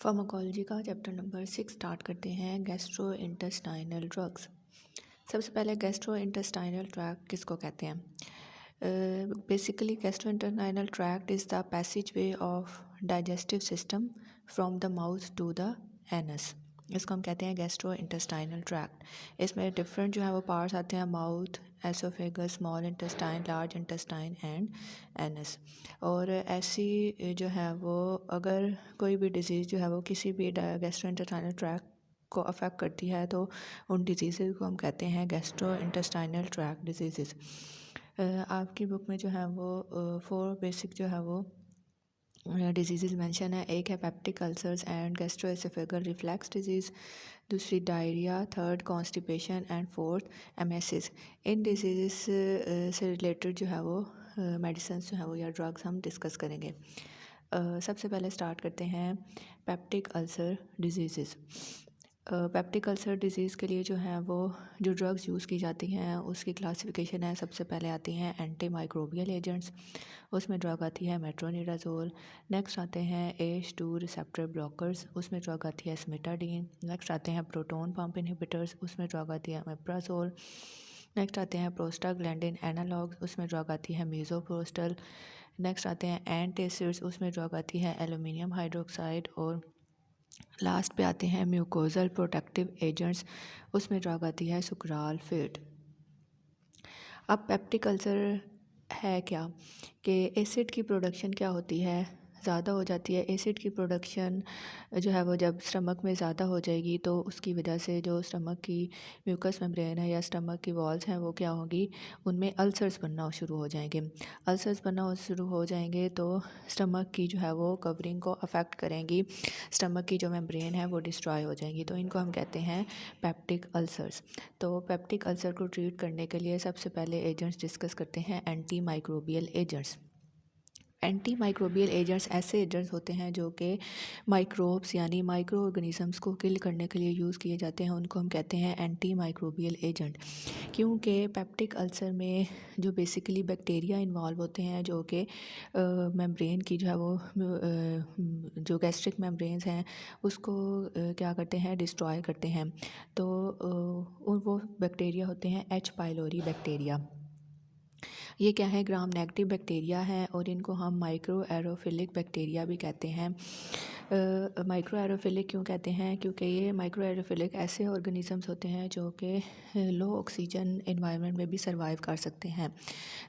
Pharmacology का chapter number 6 start करते हैं। Gastrointestinal drugs. सबसे पहले गैस्ट्रो इंटेस्टाइनल ट्रैक्ट किसको कहते हैं? Basically gastrointestinal tract is the passageway of digestive system from the mouth to the anus. इसको हम कहते हैं गैस्ट्रो इंटेस्टाइनल ट्रैक्ट। इसमें डिफरेंट जो है वो पार्ट्स आते हैं, mouth, oesophagus, small intestine, large intestine and anus. और ऐसी जो है वो अगर कोई भी डिज़ीज़ जो है वो किसी भी गैस्ट्रो इंटेस्टाइनल ट्रैक्ट को अफेक्ट करती है तो उन डिजीज़ को हम कहते हैं गैस्ट्रो इंटेस्टाइनल ट्रैक्ट डिजीज़। आपकी बुक में जो है वो 4 बेसिक जो है वो डिजीज़ मेंशन है। एक है peptic ulcers and gastroesophageal reflux disease, दूसरी diarrhoea, third constipation and fourth emesis. इन डिजीज़ से रिलेटेड जो है वो मेडिसिन जो है वो या ड्रग्स हम डिस्कस करेंगे। सबसे पहले स्टार्ट करते हैं peptic ulcer disease. Peptic ulcer disease के लिए जो है वो जो ड्रग्स यूज़ की जाती हैं उसकी क्लासिफिकेशन है। सबसे पहले आती हैं एंटी माइक्रोबियल एजेंट्स, उसमें ड्रग आती है मेट्रोनिडाज़ोल। नेक्स्ट आते हैं ACE2 रिसेप्टर ब्लॉकर्स, उसमें ड्रग आती है सिमेटाडीन। नेक्स्ट आते हैं प्रोटोन पंप इनहिबिटर्स, उसमें ड्रग आती है अमेप्राज़ोल। नेक्स्ट आते हैं प्रोस्टाग्लैंडिन एनालॉग्स, उसमें ड्रग आती है मीज़ोप्रोस्टल। नेक्स्ट आते हैं एंटासिड्स, उसमें ड्रग आती है एल्यूमिनियम हाइड्रोक्साइड। और लास्ट पे आते हैं म्यूकोजल प्रोटेक्टिव एजेंट्स, उसमें ड्रग आती है सुक्रालफेट। अब पेप्टिक अल्सर है क्या कि एसिड की प्रोडक्शन क्या होती है, ज़्यादा हो जाती है। एसिड की प्रोडक्शन जो है वो जब स्टमक में ज़्यादा हो जाएगी तो उसकी वजह से जो स्टमक की म्यूकस मेम्ब्रेन है या स्टमक की वॉल्स हैं वो क्या होगी, उनमें अल्सर्स बनना शुरू हो जाएंगे। अल्सर्स बनना शुरू हो जाएंगे तो स्टमक की जो है वो कवरिंग को अफेक्ट करेंगी, स्टमक की जो मेम्ब्रेन है वो डिस्ट्रॉय हो जाएंगी, तो इनको हम कहते हैं पेप्टिक अल्सर्स। तो पेप्टिक अल्सर को ट्रीट करने के लिए सबसे पहले एजेंट्स डिस्कस करते हैं anti microbial agents. Anti microbial agents ऐसे एजेंट्स होते हैं जो कि माइक्रोब्स यानी माइक्रो ऑर्गेनिजम्स को किल करने के लिए यूज़ किए जाते हैं, उनको हम कहते हैं एंटी माइक्रोबियल एजेंट। क्योंकि पेप्टिक अल्सर में जो बेसिकली बैक्टीरिया इन्वॉल्व होते हैं जो कि मेम्ब्रेन की जो है वो जो गैस्ट्रिक मेम्ब्रेन्स हैं उसको क्या करते हैं, डिस्ट्रॉय करते हैं। तो वो बैक्टीरिया होते हैं H. Pylori bacteria. ये क्या है, ग्राम नेगेटिव बैक्टीरिया है और इनको हम माइक्रो एरोफिलिक बैक्टीरिया भी कहते हैं। माइक्रो एरोफिलिक क्यों कहते हैं, क्योंकि ये माइक्रो एरोफिलिक ऐसे ऑर्गेनिजम्स होते हैं जो कि लो ऑक्सीजन एनवायरनमेंट में भी सर्वाइव कर सकते हैं।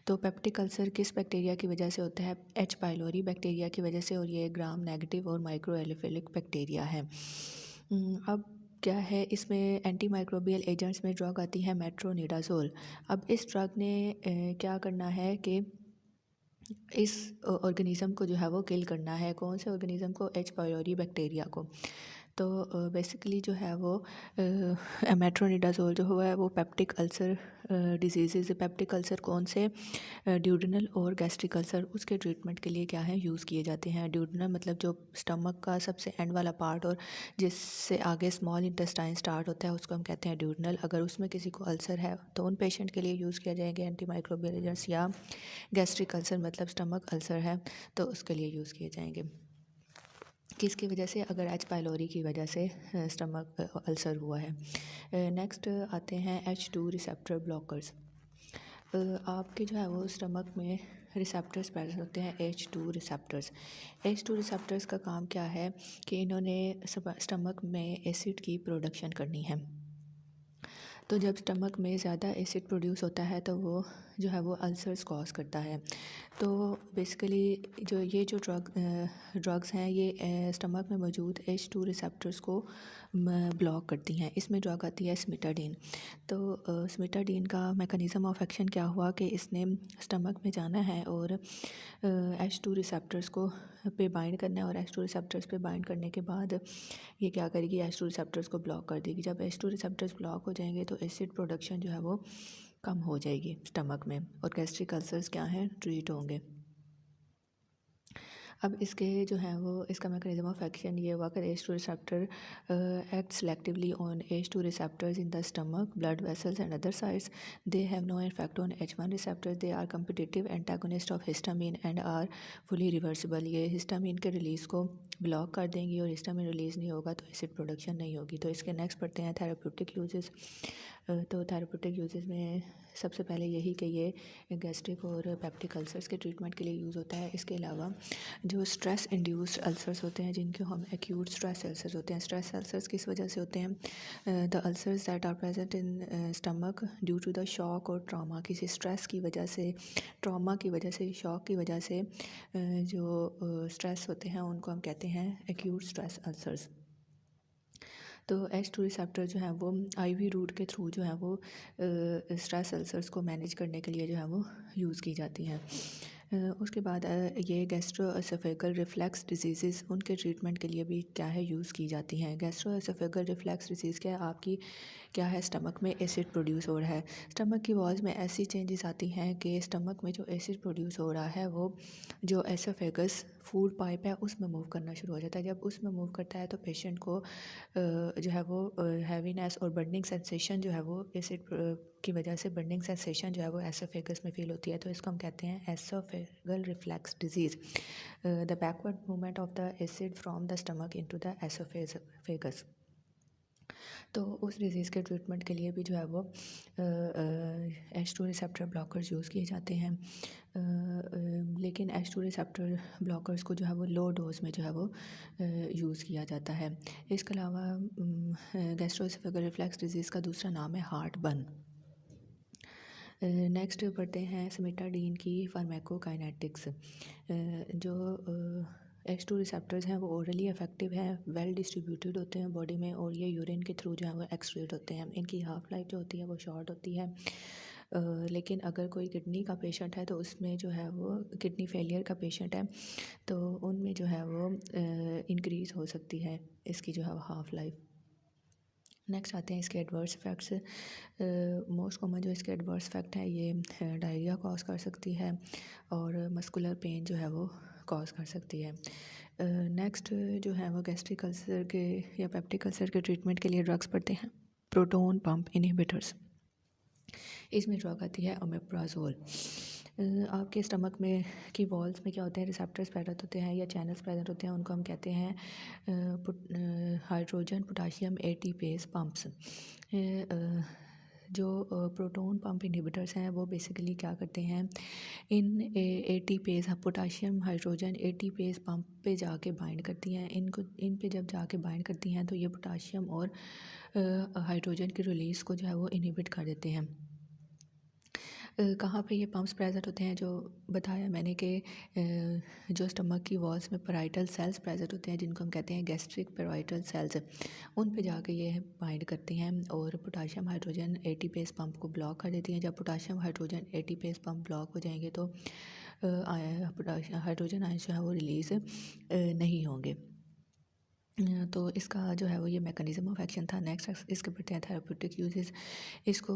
तो पेप्टिक अल्सर किस बैक्टीरिया की वजह से होता है, H. पाइलोरी बैक्टीरिया की वजह से, और ये ग्राम नेगेटिव और माइक्रो एरोफिलिक बैक्टीरिया है। अब क्या है, इसमें एंटी माइक्रोबियल एजेंट्स में ड्रग आती है मेट्रोनिडाज़ोल। अब इस ड्रग ने क्या करना है कि इस ऑर्गेनिज़म को जो है वो किल करना है। कौन से ऑर्गेनिज़म को, H. पाइलोरी बैक्टीरिया को। तो बेसिकली जो है वो मेट्रोनिडाज़ोल जो है वो peptic ulcer disease, peptic ulcer कौन से, ड्यूडेनल और गैस्ट्रिक अल्सर, उसके ट्रीटमेंट के लिए क्या है यूज़ किए जाते हैं। ड्यूडेनल मतलब जो स्टमक का सबसे एंड वाला पार्ट और जिससे आगे स्मॉल इंटेस्टाइन स्टार्ट होता है उसको हम कहते हैं ड्यूडेनल। अगर उसमें किसी को अल्सर है तो उन पेशेंट के लिए यूज़ किया जाएंगे एंटी माइक्रोबियल एजेंट्स, या गैस्ट्रिक अल्सर मतलब स्टमक अल्सर है तो उसके लिए यूज़ किए जाएंगे। किसकी वजह से, अगर H. पाइलोरी की वजह से स्टमक अल्सर हुआ है। नेक्स्ट आते हैं H2 रिसेप्टर ब्लॉकर्स। आपके जो है वो स्टमक में रिसेप्टर्स प्रेजेंट होते हैं, H2 रिसेप्टर्स। H2 रिसेप्टर्स का काम क्या है कि इन्होंने स्टमक में एसिड की प्रोडक्शन करनी है। तो जब स्टमक में ज़्यादा एसिड प्रोड्यूस होता है तो वो जो है वो अल्सर्स कॉज करता है। तो बेसिकली जो ये जो ड्रग्स हैं ये स्टमक में मौजूद H2 रिसेप्टर्स को ब्लॉक करती हैं। इसमें ड्रग आती है सिमेटाडीन। तो सिमेटाडीन का मैकेनिज़्म ऑफ एक्शन क्या हुआ कि इसने स्टमक में जाना है और H2 रिसेप्टर्स को पे बाइंड करना है, और H2 रिसेप्टर्स पे बाइंड करने के बाद ये क्या करेगी, H2 रिसेप्टर्स को ब्लॉक कर देगी। जब H2 रिसेप्टर्स ब्लॉक हो जाएंगे तो एसिड प्रोडक्शन जो है वो कम हो जाएगी स्टमक में, और गैस्ट्रिक अल्सर्स क्या हैं, ट्रीट होंगे। अब इसके जो हैं वो इसका मैकेनिज्म ऑफ एक्शन ये हुआ कि H2 receptor act selectively on H2 receptors in the stomach, blood vessels and other sites. They have no effect on H1 receptors. They are competitive antagonist of histamine and are fully reversible. ये histamine के release को block कर देंगी और histamine release नहीं होगा तो acid production नहीं होगी। तो इसके नेक्स्ट पढ़ते हैं थेराप्यूटिक यूजेस। तो थेराप्यूटिक यूजेस में सबसे पहले यही कि ये गैस्ट्रिक और पेप्टिक अल्सर्स के ट्रीटमेंट के लिए यूज़ होता है। इसके अलावा जो स्ट्रेस इंड्यूस्ड अल्सर्स होते हैं जिनको हम एक्यूट स्ट्रेस अल्सर्स होते हैं, स्ट्रेस अल्सर्स किस वजह से होते हैं? The ulcers that are present in stomach due to the shock और ट्रॉमा, किसी स्ट्रेस की वजह से, ट्रॉमा की वजह से, शॉक की वजह से जो स्ट्रेस होते हैं उनको हम कहते हैं एक्यूट स्ट्रेस अल्सर्स। तो H2 रिसेप्टर जो है वो IV रूट के थ्रू जो है वो स्ट्रेस अल्सर्स को मैनेज करने के लिए जो है वो यूज़ की जाती हैं। उसके बाद ये गैस्ट्रोएसोफेगल रिफ्लक्स डिजीज़ उनके ट्रीटमेंट के लिए भी क्या है यूज़ की जाती हैं। गैस्ट्रोएसोफेगल रिफ्लक्स डिजीज़ क्या है? आपकी क्या है, स्टमक में एसिड प्रोड्यूस हो रहा है। स्टमक की वॉल्स में ऐसी चेंजेस आती हैं कि स्टमक में जो एसिड प्रोड्यूस हो रहा है वो जो एसोफेगस फूड पाइप है उसमें मूव करना शुरू हो जाता है। जब उसमें मूव करता है तो पेशेंट को जो है वो हैवीनेस और बर्निंग सेंसेशन जो है वो एसिड की वजह से बर्निंग सेंसेशन जो है वो एसोफेगस में फील होती है। तो इसको हम कहते हैं oesophageal reflux disease, the backward movement of the acid from the stomach into the oesophagus. तो उस डिज़ीज़ के ट्रीटमेंट के लिए भी जो है वो H2 रिसेप्टर ब्लॉकर्स यूज़ किए जाते हैं। लेकिन H2 रिसेप्टर ब्लॉकर्स को जो है वो लो डोज में जो है वो यूज़ किया जाता है। इसके अलावा गैस्ट्रोएसोफेगल रिफ्लक्स डिजीज़ का दूसरा नाम है हार्ट बर्न। नेक्स्ट पढ़ते हैं सिमेटाडीन की फार्माकोकाइनेटिक्स। जो H2 रिसेप्टर्स हैं वो ओरली इफेक्टिव हैं, वेल डिस्ट्रीब्यूटेड होते हैं बॉडी में और ये यूरिन के थ्रू जो है वो एक्सक्रीट होते हैं। इनकी हाफ लाइफ जो होती है वो शॉर्ट होती है। लेकिन अगर कोई किडनी का पेशेंट है तो उसमें जो है वो किडनी फेलियर का पेशेंट है तो उनमें जो है वो इंक्रीज़ हो सकती है इसकी जो है वो हाफ लाइफ। नेक्स्ट आते हैं इसके एडवर्स इफ़ेक्ट्स। मोस्ट कॉमन जो इसके एडवर्स इफ़ेक्ट है ये डायरिया कॉज कर सकती है और मस्कुलर पेन जो है वो कॉज कर सकती है। नेक्स्ट जो है वो गैस्ट्रिक अल्सर के या पेप्टिक अल्सर के ट्रीटमेंट के लिए ड्रग्स पड़ते हैं प्रोटोन पंप इनहिबिटर्स। इसमें ड्रग आती है ओमेप्राजोल। आपके स्टमक में की वॉल्स में क्या होते हैं, रिसेप्टर्स प्रेजेंट होते हैं या चैनल्स प्रेजेंट होते हैं, उनको हम कहते हैं हाइड्रोजन पोटाशियम एटीपेज पंप्स। जो प्रोटोन पंप इनहिबिटर्स हैं वो बेसिकली क्या करते हैं, इन ATPase potassium hydrogen ATPase pump पे जाके बाइंड करती हैं। इन पे जब जाके बाइंड करती हैं तो ये पोटाशियम और हाइड्रोजन की रिलीज़ को जो है वो इनहिबिट कर देते हैं। कहाँ पे ये पंप्स प्रेजेंट होते हैं, जो बताया मैंने कि जो स्टमक की वॉल्स में पैराइटल सेल्स प्रेजेंट होते हैं जिनको हम कहते हैं गैस्ट्रिक पैराइटल सेल्स, उन पे जाके ये बाइंड करती हैं और पोटाशियम हाइड्रोजन एटीपेज पंप को ब्लॉक कर देती हैं। जब potassium hydrogen ATPase pump block हो जाएंगे तो पोटाशियम हाइड्रोजन आयंस जो है वो रिलीज़ नहीं होंगे। तो इसका जो है वो ये मैकेनिज़्म ऑफ एक्शन था। नेक्स्ट इसके बढ़ते हैं थेराप्यूटिक यूजेस। इसको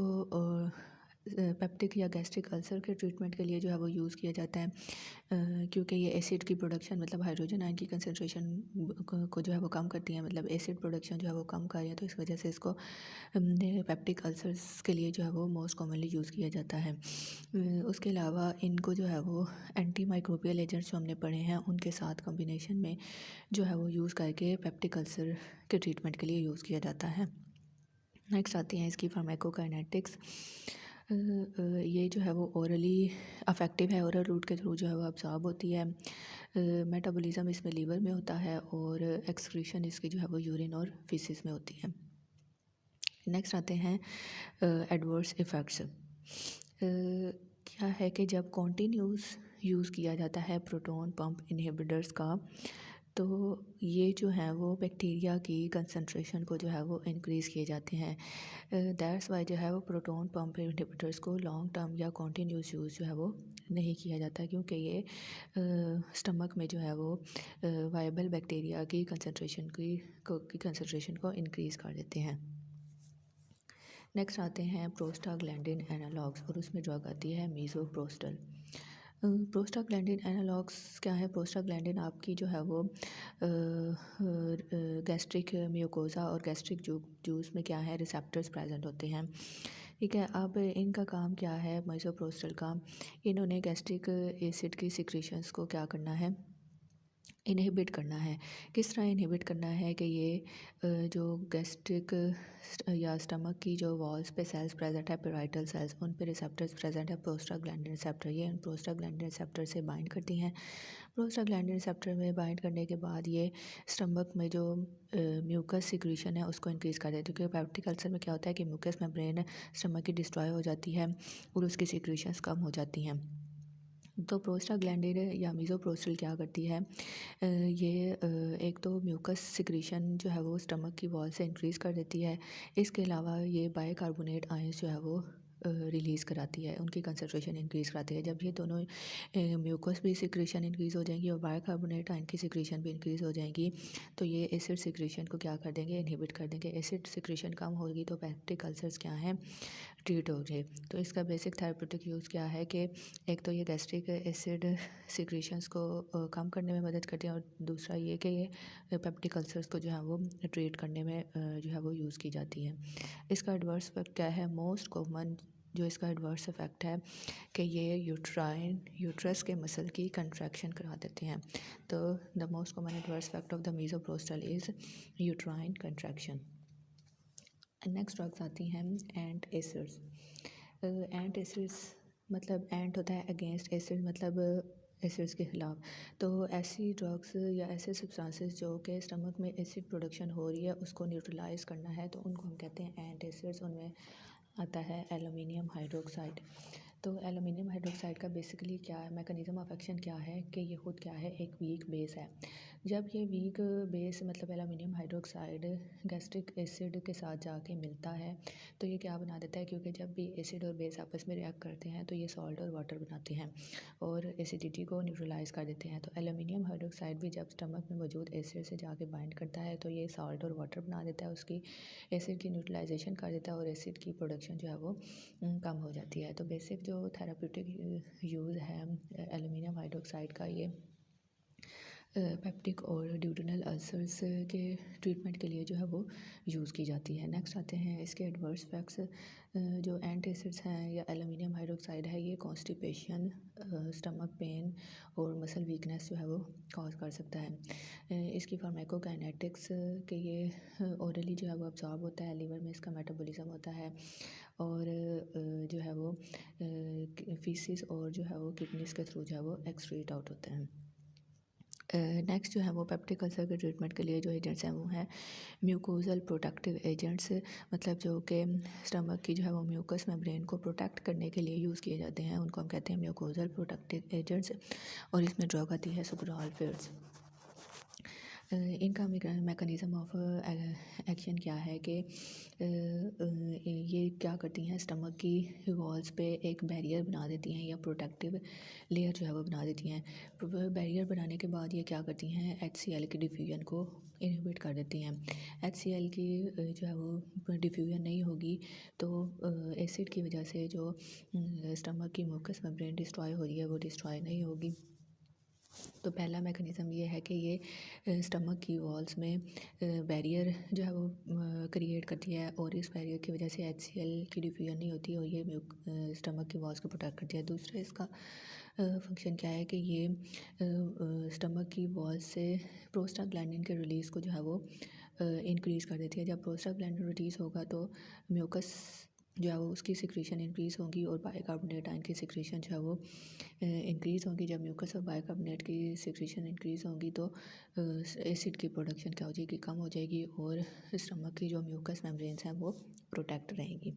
पेप्टिक या गैस्ट्रिक अल्सर के ट्रीटमेंट के लिए जो है वो यूज़ किया जाता है क्योंकि ये एसिड की प्रोडक्शन मतलब हाइड्रोजन आयन की कंसंट्रेशन को जो है वो कम करती है, मतलब एसिड प्रोडक्शन जो है वो कम कर रही है। तो इस वजह से इसको पेप्टिक अल्सर्स के लिए जो है वो मोस्ट कॉमनली यूज़ किया जाता है। उसके अलावा इनको जो है वो एंटी माइक्रोबियल एजेंट्स जो हमने पढ़े हैं उनके साथ कॉम्बिनेशन में जो है वो यूज़ करके पेप्टिक अल्सर के ट्रीटमेंट के लिए यूज़ किया जाता है। नेक्स्ट आती हैं इसकी फार्माकोकाइनेटिक्स। ये जो है वो ओरली अफेक्टिव है, ओरल रूट के थ्रू जो है वो अब्जॉर्ब होती है। मेटाबॉलिज्म इसमें लीवर में होता है और एक्सक्रीशन इसकी जो है वो यूरिन और फीसिस में होती है। नेक्स्ट आते हैं एडवर्स इफ़ेक्ट्स। क्या है कि जब कॉन्टीन्यूस यूज़ किया जाता है प्रोटोन पंप इनहिबिटर्स का तो ये जो है वो बैक्टीरिया की कंसंट्रेशन को जो है वो इंक्रीज़ किए जाते हैं। दैट्स वाई जो है वो प्रोटोन पंप इनहिबिटर्स को लॉन्ग टर्म या कॉन्टीन्यूस यूज़ जो है वो नहीं किया जाता क्योंकि ये स्टमक में जो है वो वायबल बैक्टीरिया की कंसंट्रेशन को इंक्रीज़ कर देते हैं। नेक्स्ट आते हैं प्रोस्टाग्लैंडिन एनालॉग्स और उसमें ड्रग आती है मीज़ोप्रोस्टल। प्रोस्टाग्लैंडिन एनालॉग्स क्या है? प्रोस्टाग्लैंडिन आपकी जो है वो गैस्ट्रिक म्यूकोज़ा और गैस्ट्रिक जूस में क्या है, रिसेप्टर्स प्रेजेंट होते हैं। ठीक है, अब इनका काम क्या है, मिसोप्रोस्टल का, इन्होंने गैस्ट्रिक एसिड की सिक्रीशंस को क्या करना है, इनहिबिट करना है। किस तरह इनहिबिट करना है कि ये जो गैस्ट्रिक या स्टमक की जो वॉल्स पे सेल्स प्रेजेंट है, पेराइटल सेल्स, उन पे रिसेप्टर्स प्रेजेंट है, प्रोस्टाग्लैंडिन रिसेप्टर, ये इन प्रोस्टाग्लैंडिन रिसेप्टर से बाइंड करती हैं। प्रोस्टाग्लैंडिन रिसेप्टर में बाइंड करने के बाद ये स्टमक में जो म्यूकस सिक्रीशन है उसको इंक्रीज़ कर देती है, क्योंकि पेप्टिक अल्सर में क्या होता है कि म्यूकस मेम्ब्रेन स्टमक की डिस्ट्रॉय हो जाती है और उसकी सिक्रीशंस कम हो जाती हैं। तो प्रोस्टाग्लैंडिन या मीज़ोप्रोस्टल क्या करती है, ये एक तो म्यूकस सिक्रीशन जो है वो स्टमक की वॉल से इंक्रीज़ कर देती है। इसके अलावा ये बाइकार्बोनेट आयंस जो है वो रिलीज़ कराती है, उनकी कंसंट्रेशन इंक्रीज़ कराती है। जब ये दोनों म्यूकस भी सिक्रीशन इंक्रीज़ हो जाएंगी और बाइकार्बोनेट आयन की सिक्रीशन भी इंक्रीज़ हो जाएंगी, तो ये एसिड सिक्रीशन को क्या कर देंगे, इनहिबिट कर देंगे। एसिड सिक्रीशन कम होगी तो पेप्टिक अल्सर्स क्या हैं, ट्रीट हो जाए। तो इसका बेसिक थेरेप्यूटिक यूज़ क्या है कि एक तो ये गैस्ट्रिक एसिड सिक्रीशंस को कम करने में मदद करते हैं, और दूसरा ये कि ये पेप्टिक अल्सर्स को जो है वो ट्रीट करने में जो है वो यूज़ की जाती है। इसका एडवर्स इफेक्ट क्या है, मोस्ट कॉमन जो इसका एडवर्स इफेक्ट है कि ये यूट्रस के मसल की कंट्रैक्शन करा देते हैं। तो the most common adverse effect of the misoprostol is uterine contraction. Next drugs आती हैं एंट एसिड्स। एंट एसिड्स मतलब एंट होता है अगेंस्ट, एसिड मतलब एसिड्स के ख़िलाफ़। तो ऐसी ड्रग्स या ऐसे सब्सटेंसेस जो कि स्टमक में एसिड प्रोडक्शन हो रही है उसको न्यूट्रलाइज़ करना है, तो उनको हम कहते हैं एंट एसिड्स। उनमें आता है एल्युमिनियम हाइड्रोक्साइड। तो एल्युमिनियम हाइड्रोक्साइड का बेसिकली क्या है, मैकेनिज़्म ऑफ एक्शन क्या है कि ये खुद क्या है, एक वीक बेस है। जब ये वीक बेस मतलब एल्युमिनियम हाइड्रोक्साइड गैस्ट्रिक एसिड के साथ जाके मिलता है तो ये क्या बना देता है, क्योंकि जब भी एसिड और बेस आपस में रिएक्ट करते हैं तो ये सॉल्ट और वाटर बनाते हैं और एसिडिटी को न्यूट्रलाइज़ कर देते हैं। तो एल्युमिनियम हाइड्रोक्साइड भी जब स्टमक में मौजूद एसिड से जाके बाइंड करता है तो ये सॉल्ट और वाटर बना देता है, उसकी एसिड की न्यूट्रलाइजेशन कर देता है और एसिड की प्रोडक्शन जो है वो कम हो जाती है। तो बेसिक जो थेराप्यूटिक यूज़ है एल्युमिनियम हाइड्रोक्साइड का, ये पेप्टिक और ड्यूडेनल अल्सर्स के ट्रीटमेंट के लिए जो है वो यूज़ की जाती है। नेक्स्ट आते हैं इसके एडवर्स इफेक्ट्स। जो एंटासिड्स हैं या एल्युमिनियम हाइड्रोक्साइड है, ये कॉन्स्टिपेशन, स्टमक पेन और मसल वीकनेस जो है वो कॉज कर सकता है। इसकी फार्माकोकाइनेटिक्स के ये ओरली जो है वो अब्जॉर्ब होता है, लीवर में इसका मेटाबॉलिज्म होता है और जो है वो फीसिस और जो है वो किडनीज के थ्रू जो है वो एक्सक्रीट आउट होते हैं। नेक्स्ट जो है वो पेप्टिक अल्सर के ट्रीटमेंट के लिए जो एजेंट्स हैं वो हैं म्यूकोजल प्रोटेक्टिव एजेंट्स, मतलब जो कि स्टमक की जो है वो म्यूकस मेम्ब्रेन को प्रोटेक्ट करने के लिए यूज़ किए जाते हैं, उनको हम कहते हैं म्यूकोजल प्रोटेक्टिव एजेंट्स। और इसमें ड्रग आती है सुग्रालफेड्स। इनका मैकेनिज़्म ऑफ एक्शन क्या है कि ये क्या करती हैं, स्टमक की वॉल्स पे एक बैरियर बना देती हैं या प्रोटेक्टिव लेयर जो है वो बना देती हैं। बैरियर बनाने के बाद ये क्या करती हैं, HCl की डिफ्यूजन को इनहिबिट कर देती हैं। HCl की जो है वो डिफ्यूजन नहीं होगी तो एसिड की वजह से जो स्टमक की म्यूकस मेम्ब्रेन डिस्ट्रॉय हो रही है वो डिस्ट्रॉय नहीं होगी। तो पहला मैकेनिज़्म ये है कि ये स्टमक की वॉल्स में बैरियर जो है वो क्रिएट करती है और इस बैरियर की वजह से HCl की डिफ्यूजन नहीं होती और ये स्टमक की वॉल्स को प्रोटेक्ट करती है। दूसरा इसका फंक्शन क्या है कि ये स्टमक की वॉल्स से प्रोस्टाग्लैंडिन के रिलीज़ को जो है वो इंक्रीज़ कर देती है। जब प्रोस्टाग्लैंडिन रिलीज़ होगा तो म्यूकस जो है वो उसकी सिक्रीशन इंक्रीज़ होगी और बाइकार्बोनेट आयन की सिक्रीशन जो है वो इंक्रीज़ होगी। जब म्यूकस और बाइकार्बोनेट की सिक्रीशन इंक्रीज़ होगी तो एसिड की प्रोडक्शन क्या हो जाएगी, कम हो जाएगी और स्टमक की जो म्यूकस मेम्ब्रेन्स हैं वो प्रोटेक्ट रहेंगी।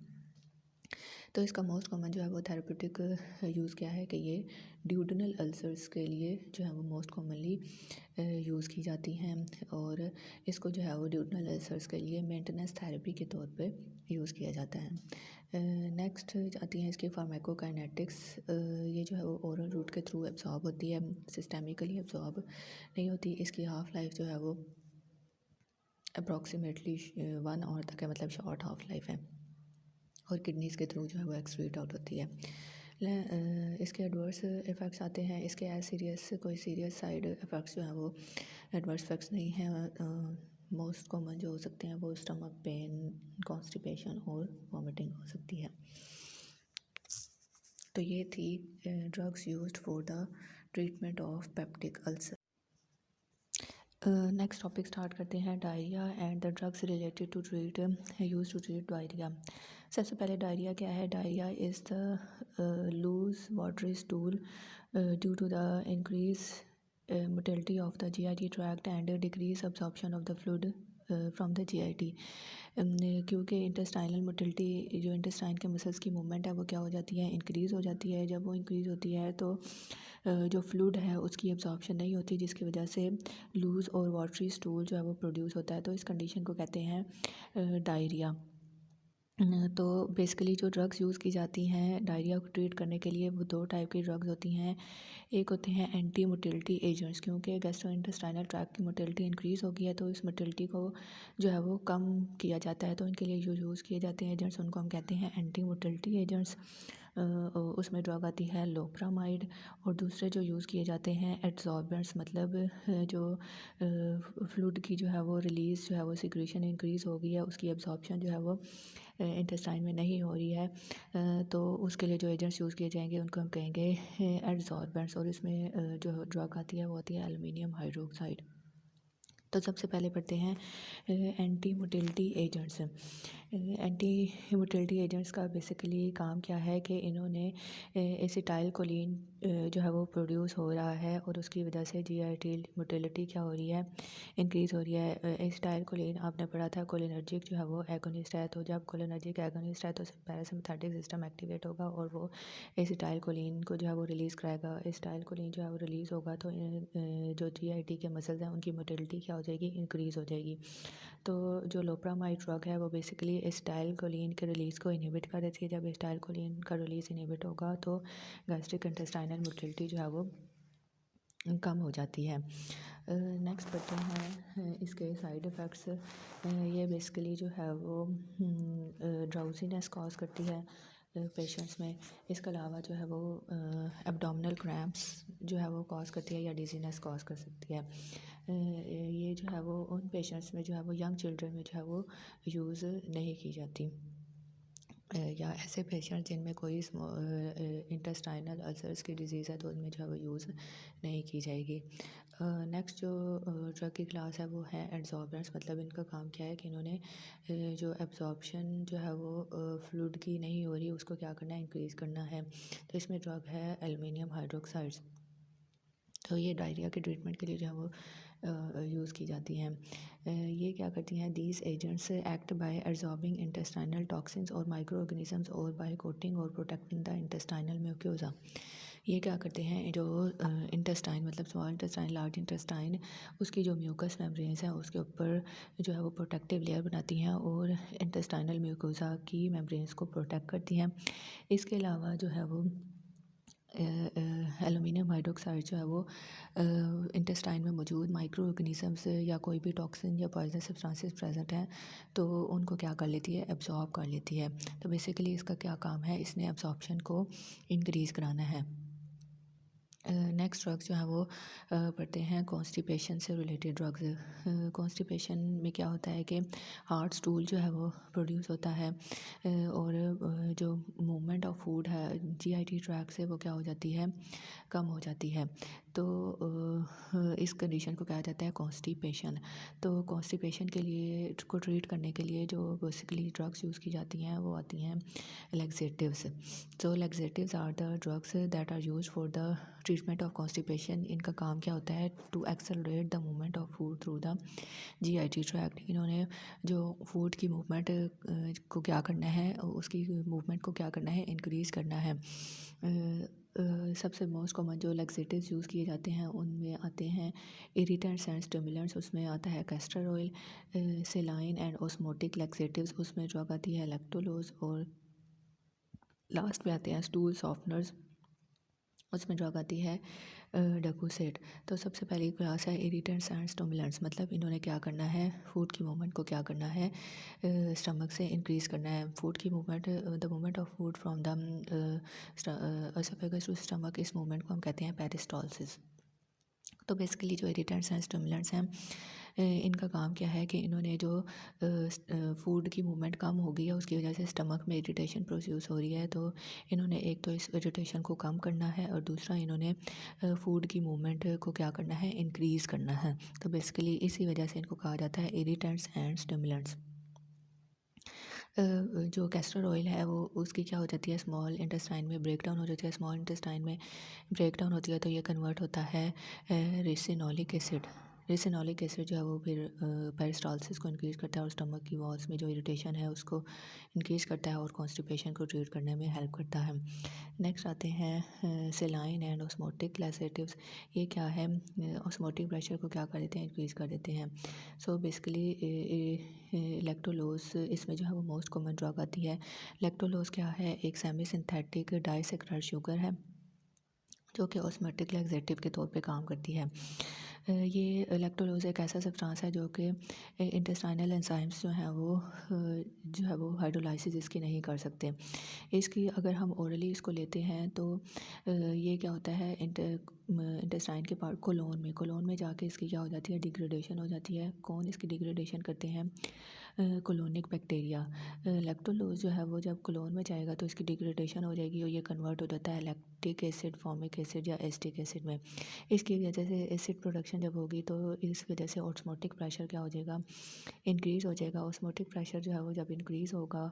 तो इसका मोस्ट कॉमन जो है वो थेरेप्यूटिक यूज़ क्या है कि ये ड्यूडेनल अल्सर्स के लिए जो है वो मोस्ट कॉमनली यूज़ की जाती हैं और इसको जो है वो ड्यूडेनल अल्सर्स के लिए मेंटेनेंस थेरेपी के तौर पे यूज़ किया जाता है। नेक्स्ट आती हैं इसकी फार्माकोकाइनेटिक्स। ये जो है वो ओरल रूट के थ्रू एब्जॉर्ब होती है, सिस्टेमिकली एब्जॉर्ब नहीं होती। इसकी हाफ लाइफ जो है वो अप्रॉक्सीमेटली 1 आवर तक है, मतलब शॉर्ट हाफ लाइफ है और किडनीज़ के थ्रू जो है वो एक्सक्रीट आउट होती है। इसके एडवर्स इफ़ेक्ट्स आते हैं। इसके कोई सीरियस साइड इफ़ेक्ट्स जो हैं वो एडवर्स इफ़ेक्ट्स नहीं हैं। मोस्ट कॉमन जो हो सकते हैं वो स्टमक पेन, कॉन्स्टिपेशन और वॉमिटिंग हो सकती है। तो ये थी drugs used for the treatment of peptic ulcer. Next topic start करते हैं, diarrhoea and the drugs related to treat use to treat diarrhoea. सबसे पहले डायरिया क्या है? Diarrhoea is the loose watery stool due to the increase motility of the GIT tract and decrease absorption of the fluid from the GIT। क्योंकि intestinal motility, जो intestine के muscles की movement है वो क्या हो जाती है? इंक्रीज़ हो जाती है। जब वो इंक्रीज़ होती है तो जो फ्लूइड है उसकी अब्जॉर्प्शन नहीं होती, जिसकी वजह से लूज़ और वाटरी स्टूल जो है वो प्रोड्यूस होता है। तो इस कंडीशन को कहते हैं डायरिया। तो बेसिकली जो ड्रग्स यूज़ की जाती हैं डायरिया को ट्रीट करने के लिए, वो 2 टाइप की ड्रग्स होती हैं। एक होते हैं एंटी मोटिलिटी एजेंट्स, क्योंकि गैस्ट्रोइंटेस्टाइनल ट्रैक्ट की मोटिलिटी इंक्रीज़ हो गई है तो इस मोटिलिटी को जो है वो कम किया जाता है। तो इनके लिए जो यूज़ किए जाते हैं एजेंट्स, उनको हम कहते हैं एंटी मोटिलिटी एजेंट्स। उसमें ड्रग आती है लोप्रामाइड। और दूसरे जो यूज़ किए जाते हैं एड्सॉर्बेंट्स, मतलब जो फ्लूइड की जो है वो रिलीज़ जो है वो सिक्रीशन इंक्रीज़ हो गई है, उसकी एब्जॉर्प्शन जो है वो इंटेस्टाइन में नहीं हो रही है, तो उसके लिए जो एजेंट्स यूज़ किए जाएंगे उनको हम कहेंगे एड्सॉर्बेंट्स। और इसमें जो ड्रग आती है वो आती है एल्युमिनियम हाइड्रोक्साइड। तो सबसे पहले पढ़ते हैं anti motility agents. Anti motility agents का बेसिकली काम क्या है कि इन्होंने एसिटाइल कोलिन जो है वो प्रोड्यूस हो रहा है और उसकी वजह से GIT मोटिलिटी क्या हो रही है? इंक्रीज़ हो रही है। एसिटाइल कोलिन आपने पढ़ा था कोलिनर्जिक जो है वो एगोनिस्ट है। तो जब कोलिनर्जिक एगोनिस्ट है तो पैरासिम्पैथेटिक सिस्टम एक्टिवेट होगा और वो एसिटाइल कोलिन को जो है वो रिलीज़ कराएगा। एसिटाइल कोलिन जो है वो रिलीज़ होगा तो जो GIT के मसल्स हैं उनकी मोटिलिटी क्या हो जाएगी? इंक्रीज़ हो जाएगी। तो जो लोप्रामाइड ड्रग है वो बेसिकली एसिटाइल कोलिन के रिलीज़ को इनहिबिट कर देती है। जब एसिटाइल कोलिन का रिलीज़ इनहिबिट होगा तो गैस्ट्रिक इंटेस्टाइनल मोटिलिटी जो है वो कम हो जाती है। नेक्स्ट पढ़ते हैं इसके साइड इफ़ेक्ट्स। ये बेसिकली जो है वो ड्राउजीनेस कॉज करती है पेशेंट्स में। इसके अलावा जो है वो एब्डोमिनल क्रैम्प्स जो है वो कॉज करती है या डिजीनेस कॉज कर सकती है। ये जो है वो उन पेशेंट्स में जो है वो यंग चिल्ड्रन में जो है वो यूज़ नहीं की जाती, या ऐसे पेशेंट जिनमें कोई इंटेस्टाइनल अल्सर्स की डिज़ीज़ है तो उनमें जो है वो यूज़ नहीं की जाएगी। नेक्स्ट जो ड्रग की क्लास है वो है एड्सॉर्बेंट्स। मतलब इनका काम क्या है कि इन्होंने जो एब्जॉर्प्शन जो है वो फ्लूइड की नहीं हो रही, उसको क्या करना है? इंक्रीज़ करना है। तो इसमें ड्रग है एल्युमिनियम हाइड्रोक्साइड्स। तो ये डायरिया के ट्रीटमेंट के लिए जो है वो यूज़ की जाती हैं। ये क्या करती हैं? These agents act by absorbing intestinal toxins और माइक्रो ऑर्गेनिजम्स और बाय कोटिंग और प्रोटेक्टिंग द इंटेस्टाइनल म्यूकोसा। ये क्या करते हैं? जो इंटेस्टाइन मतलब स्मॉल इंटेस्टाइन, लार्ज इंटेस्टाइन, उसकी जो म्यूकस मेम्ब्रेन्स हैं उसके ऊपर जो है वो प्रोटेक्टिव लेयर बनाती हैं और इंटेस्टाइनल म्यूकोसा की मेम्ब्रेन्स को प्रोटेक्ट करती हैं। इसके अलावा जो है वो एल्युमिनियम हाइड्रोक्साइड जो है वो इंटेस्टाइन में मौजूद माइक्रो ऑर्गेनिजम्स या कोई भी टॉक्सिन या पॉइजनस सब्सटेंसेस प्रेजेंट हैं तो उनको क्या कर लेती है? एब्जॉर्ब कर लेती है। तो बेसिकली इसका क्या काम है? इसने एब्जॉर्प्शन को इंक्रीज़ कराना है। नेक्स्ट ड्रग्स जो है वो पढ़ते हैं कॉन्स्टिपेशन से रिलेटेड ड्रग्स। कॉन्स्टिपेशन में क्या होता है कि हार्ड स्टूल जो है वो प्रोड्यूस होता है और जो मूवमेंट ऑफ फूड है GIT ट्रैक से वो क्या हो जाती है? कम हो जाती है। तो इस कंडीशन को कहा जाता है कॉन्स्टिपेशन। तो कॉन्स्टिपेशन के लिए को ट्रीट करने के लिए जो बेसिकली ड्रग्स यूज़ की जाती हैं वो आती हैं laxatives. So laxatives are the drugs that are used for the treatment of constipation. इनका काम क्या होता है? To accelerate the movement of food through the GIT tract. इन्होंने जो फूड की मूवमेंट को क्या करना है? उसकी मूवमेंट को क्या करना है? इंक्रीज़ करना है। सबसे मोस्ट कॉमन जो लैक्सेटिव्स यूज़ किए जाते हैं उनमें आते हैं इरिटेंट्स एंड स्टिमुलेंट्स। उसमें आता है castor oil, सेलाइन and osmotic laxatives. उसमें ड्रग आती है लैक्टोलोज। और लास्ट में आते हैं स्टूल सॉफ्टनर्स। उसमें ड्रग आती है डकूसेट। तो सबसे पहली क्लास है इरिटेंट्स एंड स्टिमुलेंट्स, मतलब इन्होंने क्या करना है, फूड की मूवमेंट को क्या करना है, स्टमक से इंक्रीज़ करना है। फूड की movement, the movement of food from the oesophagus to stomach, इस मूवमेंट को हम कहते हैं पेरिस्टालसिस। तो बेसिकली जो इरिटेंट्स एंड स्टिमुलेंट्स हैं, इनका काम क्या है कि इन्होंने जो फूड की मूवमेंट कम हो गई है उसकी वजह से स्टमक में इरिटेशन प्रोड्यूस हो रही है, तो इन्होंने एक तो इस इरिटेशन को कम करना है और दूसरा इन्होंने फूड की मूवमेंट को क्या करना है, इंक्रीज़ करना है। तो बेसिकली इसी वजह से इनको कहा जाता है इरिटेंट्स एंड स्टिमुलेंट्स। जो कैस्टर ऑयल है वो उसकी क्या हो जाती है, स्मॉल इंटेस्टाइन में ब्रेक डाउन हो जाती है। स्मॉल इंटेस्टाइन में ब्रेक डाउन होती है तो ये कन्वर्ट होता है रेसिनोलिक एसिड। रेसिनोलिक एसिड जो है वो फिर पेरिस्टालसिस को इंक्रीज़ करता है और स्टमक की वॉल्स में जो इरिटेशन है उसको इंक्रीज़ करता है और कॉन्स्टिपेशन को ट्रीट करने में हेल्प करता है। नेक्स्ट आते हैं सेलाइन एंड ऑस्मोटिक लैसेटिव्स। ये क्या है, ऑस्मोटिक प्रेशर को क्या कर देते हैं, इंक्रीज़ कर देते हैं। सो बेसिकली लैक्टोलोज इसमें जो है वो मोस्ट कॉमन ड्रग आती है। लैक्टोलोज क्या है, एक सेमी सिंथेटिक डाइसेक्राइड शुगर है जो कि ऑस्मोटिक लैक्सेटिव के तौर पे काम करती है। ये लैक्टोलोज एक ऐसा सब्सटेंस है जो कि इंटेस्टाइनल एंजाइम्स जो हैं वो जो है वो हाइड्रोलाइसिस इसकी नहीं कर सकते। इसकी अगर हम ओरली इसको लेते हैं तो ये क्या होता है, इंटेस्टाइन के पार्ट कोलोन में जाके इसकी क्या हो जाती है, डिग्रेडेशन हो जाती है। कौन इसकी डिग्रेडेशन करते हैं, कोलोनिक बैक्टीरिया। लैक्टोलोज जो है वो जब कोलोन में जाएगा तो इसकी डिग्रेडेशन हो जाएगी और ये कन्वर्ट हो जाता है लैक्टिक एसिड, फॉर्मिक एसिड या एसिटिक एसिड में। इसकी वजह से एसिड प्रोडक्शन जब होगी तो इस वजह से ऑस्मोटिक प्रेशर क्या हो जाएगा, इंक्रीज़ हो जाएगा। ऑस्मोटिक प्रेशर जो है वो जब इंक्रीज़ होगा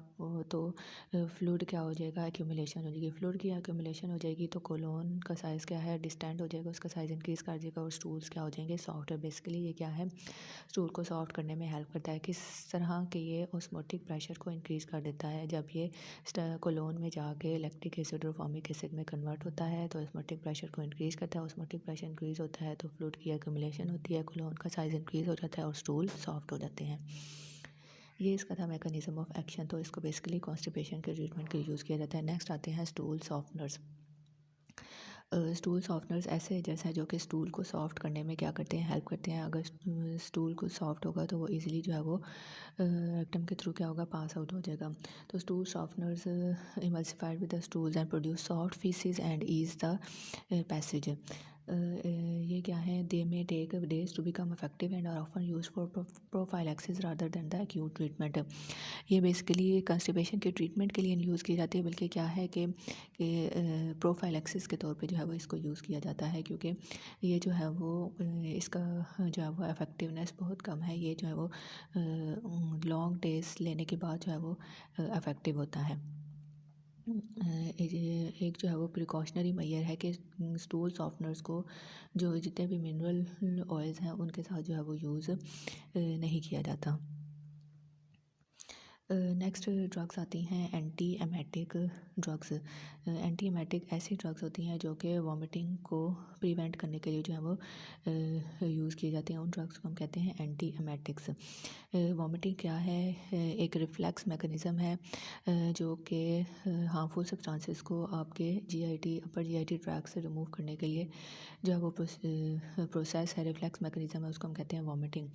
तो फ्लूइड क्या हो जाएगा, एक्यूमुलेशन हो जाएगी। फ्लूइड की एक्यूमुलेशन हो जाएगी तो कोलोन का साइज़ क्या है, डिस्टेंड हो जाएगा, उसका साइज़ इंक्रीज़ कर जाएगा और स्टूल्स क्या हो जाएंगे, सॉफ्ट है। बेसिकली ये क्या है, स्टूल को सॉफ्ट करने में हेल्प करता है। किस तरह के ये ऑस्मोटिक प्रेशर को इंक्रीज़ कर देता है, जब ये कोलोन में जाके लैक्टिक एसिड और फॉर्मिक एसिड में कन्वर्ट होता है तो ऑस्मोटिक प्रेशर को इंक्रीज़ करता है। ऑस्मोटिक प्रेशर इंक्रीज़ होता है तो फ्लूइड की एक्यूमुलेशन होती है, कोलोन का साइज़ इंक्रीज़ हो जाता है और स्टूल सॉफ्ट हो जाते हैं। ये इसका था मैकेनिज्म ऑफ एक्शन। तो इसको बेसिकली कॉन्स्टिपेशन के ट्रीटमेंट के लिए यूज़ किया जाता है। नेक्स्ट आते हैं स्टूल सॉफ्टनर्स। स्टूल सॉफ्टनर्स ऐसे एजेंट्स हैं जो कि स्टूल को सॉफ्ट करने में क्या करते हैं, हेल्प करते हैं। अगर स्टूल को सॉफ्ट होगा तो वो इजीली जो है वो रेक्टम के थ्रू क्या होगा, पास आउट हो जाएगा। तो stool softeners emulsified with the stools and produce soft faeces and ease the passage. ये क्या है, they may take days to become effective and are often use for prophylaxis rather than the acute treatment. ये basically constipation के treatment के लिए use की जाती है, बल्कि क्या है कि प्रोफाइलैक्सिस के तौर पे जो है वो इसको यूज़ किया जाता है, क्योंकि ये जो है वो इसका जो है वो इफ़ेक्टिवनेस बहुत कम है। ये जो है वो लॉन्ग डेज लेने के बाद जो है वो इफ़ेक्टिव होता है। एक जो है वो प्रिकॉशनरी मेजर है कि स्टूल सॉफ्टनर्स को जो जितने भी मिनरल ऑयल्स हैं उनके साथ जो है वो यूज़ नहीं किया जाता। नेक्स्ट ड्रग्स आती हैं anti emetic drugs. Anti emetic ऐसी ड्रग्स होती हैं जो कि वॉमिटिंग को प्रिवेंट करने के लिए जो है वो यूज़ की जाती हैं। उन ड्रग्स को हम कहते हैं एंटी एमेटिक्स। वॉमिटिंग क्या है, एक रिफ्लेक्स मैकेनिज़्म है जो कि हार्मफुल सब्सटेंसेस को आपके जीआईटी अपर जीआईटी ट्रैक से रिमूव करने के लिए जो है वो प्रोसेस है, रिफ्लेक्स मैकेनिज़्म है, उसको हम कहते हैं वॉमिटिंग।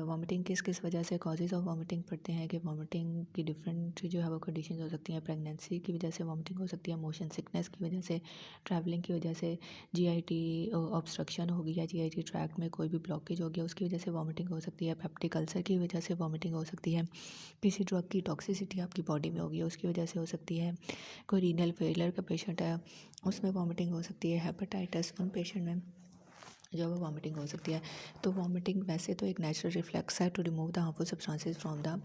वॉमिटिंग किस किस वजह से कॉजेज़ ऑफ वॉमिटिंग पढ़ते हैं कि वॉमिटिंग की डिफरेंट जो है वो कंडीशन हो सकती हैं। प्रेगनेंसी की वजह से वॉमिटिंग हो सकती है, मोशन सिकनेस की वजह से, ट्रैवलिंग की वजह से, जीआईटी ऑब्स्ट्रक्शन हो गया, जीआईटी ट्रैक में कोई भी ब्लॉकेज हो गया उसकी वजह से वॉमिटिंग हो सकती है, पेप्टिक अल्सर की वजह से वॉमिटिंग हो सकती है, किसी ड्रग की टॉक्सिसिटी आपकी बॉडी में होगी उसकी वजह से हो सकती है, कोई रीनल फेलियर का पेशेंट है उसमें वॉमिटिंग हो सकती है, हेपेटाइटिस उन पेशेंट में जो वो वॉमिटिंग हो सकती है। तो वॉमिटिंग वैसे तो एक नेचुरल रिफ्लेक्स है to remove the harmful substances from the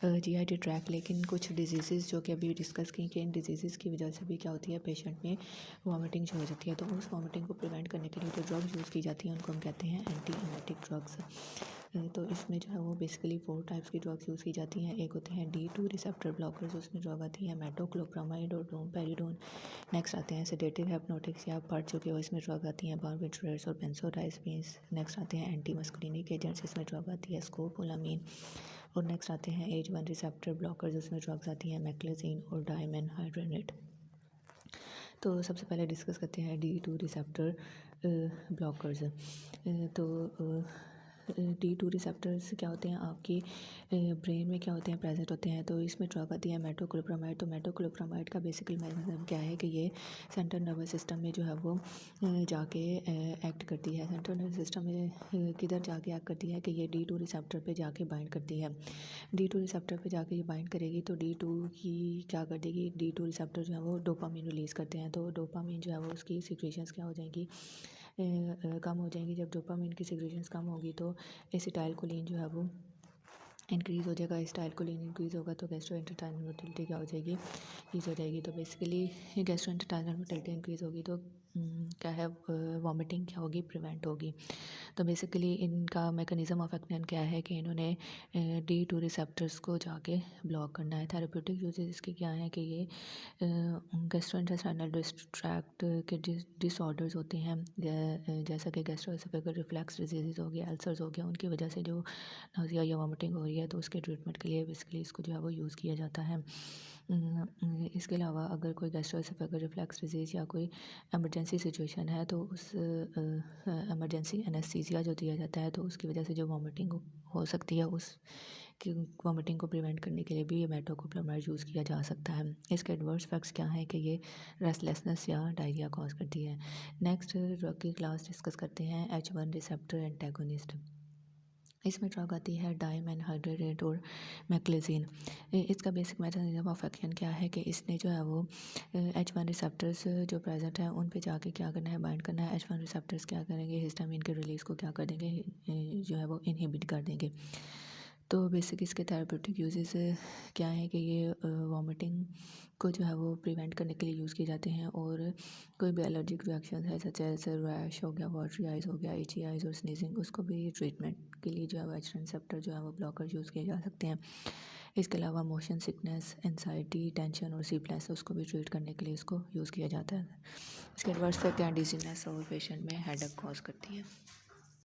GIT tract, लेकिन कुछ डिजीज़ जो कि अभी डिस्कस की कि इन डिजीज़ की वजह से भी क्या होती है, पेशेंट में वॉमिटिंग जो हो जाती है। तो उस वॉमिटिंग को प्रिवेंट करने के लिए जो ड्रग्स यूज़ की जाती हैं उनको हम कहते हैं एंटी एमेटिक ड्रग्स। तो इसमें जो है वो बेसिकली 4 टाइप्स की ड्रग्स यूज़ की जाती हैं। एक होते हैं D2 रिसेप्टर ब्लॉकर्स, उसमें ड्रग आती है मेटोक्लोप्रामाइड और डोमपेरिडोन। नेक्स्ट आते हैं सेडेटिव हिप्नोटिक्स या पढ़ चुके हो, इसमें ड्रग आती हैं बारबिटरेट्स और बेंजोडाइज़पीन्स। नेक्स्ट आते हैं एंटी मस्कुलिनिक एजेंट्स, इसमें ड्रग आती है स्कोपोलामीन। और नेक्स्ट आते हैं H1 रिसेप्टर ब्लॉकर्स, उसमें ड्रग्स आती हैं मैक्लेजीन और डायमेनहाइड्रेनेट। तो सबसे पहले डिस्कस करते हैं D2 रिसेप्टर ब्लॉकर्स। तो D2 रिसेप्टर्स क्या होते हैं, आपकी ब्रेन में क्या होते हैं, प्रेजेंट होते हैं। तो इसमें ड्रग आती है मेटोक्लोप्रामाइड। तो मेटोक्लोप्रामाइड का बेसिकल मैकेनिज्म क्या है कि ये सेंट्रल नर्वस सिस्टम में जो है वो जाके एक्ट करती है। सेंट्रल नर्वस सिस्टम में किधर जाके एक्ट करती है कि ये D2 रिसेप्टर पे जाके बाइंड करती है। D2 रिसेप्टर पे जाके ये बाइंड करेगी तो D2 की क्या कर देगी, D2 रिसेप्टर जो है वो डोपामिन रिलीज़ करते हैं। तो डोपामिन जो है वो उसकी सिक्रेशंस क्या हो जाएंगी, कम हो जाएंगी। जब डोपामिन की सिक्रेशंस कम होगी तो एसिटाइलकोलिन जो है वो इंक्रीज़ हो जाएगा। एसिटाइलकोलिन इंक्रीज़ होगा तो गैस्ट्रोइंटेस्टाइनल मोटिलिटी क्या हो जाएगी, इंक्रीज़ हो जाएगी। तो बेसिकली गैस्ट्रोइंटेस्टाइनल मोटिलिटी इंक्रीज़ होगी तो क्या है, वॉमिटिंग क्या होगी, प्रिवेंट होगी। तो बेसिकली इनका मैकेनिज़्म ऑफ एक्शन क्या है कि इन्होंने D2 रिसेप्टर्स को जाके ब्लॉक करना है। थेरेप्यूटिक यूजेस इसके क्या हैं कि ये गैस्ट्रोइंटेस्टाइनल ट्रैक्ट के डिसऑर्डर्स होते हैं, जैसा कि गैस्ट्रोएसोफेगल रिफ्लक्स डिजीज़ हो गया, अल्सर्स हो गया, उनकी वजह से जो नाज़िया या वॉमिटिंग हो रही है तो उसके ट्रीटमेंट के लिए बेसिकली इसको जो है वो यूज़ किया जाता है। इसके अलावा अगर कोई गैस्ट्रोएसोफेगल रिफ्लक्स डिजीज़ या कोई इमरजेंसी सिचुएशन है तो उस इमरजेंसी एनेस्थीसिया जो दिया जाता है तो उसकी वजह से जो वॉमिटिंग हो सकती है उस कि वॉमिटिंग को प्रिवेंट करने के लिए भी ये मेटोक्लोप्रामाइड यूज़ किया जा सकता है। इसके एडवर्स इफेक्ट्स क्या हैं कि ये रेस्टलेसनेस या डायरिया कॉज करती है। नेक्स्ट ड्रग की क्लास डिस्कस करते हैं H1 रिसेप्टर एंटागोनिस्ट। इसमें ड्रग आती है डाइमेनहाइड्रेट और मैक्लेजीन। इसका बेसिक मैकेनिज्म ऑफ एक्शन क्या है कि इसने जो है वो H1 रिसेप्टर्स जो प्रेजेंट है उन पे जाके क्या करना है, बाइंड करना है। H1 रिसेप्टर्स क्या करेंगे, हिस्टामिन के रिलीज़ को क्या कर देंगे, जो है वो इनहिबिट कर देंगे। तो बेसिक इसके थेरेप्यूटिक यूजेस क्या है कि ये वॉमिटिंग को जो है वो प्रिवेंट करने के लिए यूज़ किए जाते हैं। और कोई भी एलर्जिक रिएक्शन है सच जैसे रैश हो गया, वाटरी आइज़ हो गया, इची आइज़ और स्नीजिंग, उसको भी ट्रीटमेंट के लिए जो है वो H1 रिसेप्टर जो है वो ब्लॉकर यूज़ किए जा सकते हैं। इसके अलावा मोशन सिकनेस, एनजाइटी, टेंशन और स्लीपलेस उसको भी ट्रीट करने के लिए इसको यूज़ किया जाता है। इसके एडवर्स इफेक्ट क्या, डिजीनेस और पेशेंट में हेडेक कॉज करती है।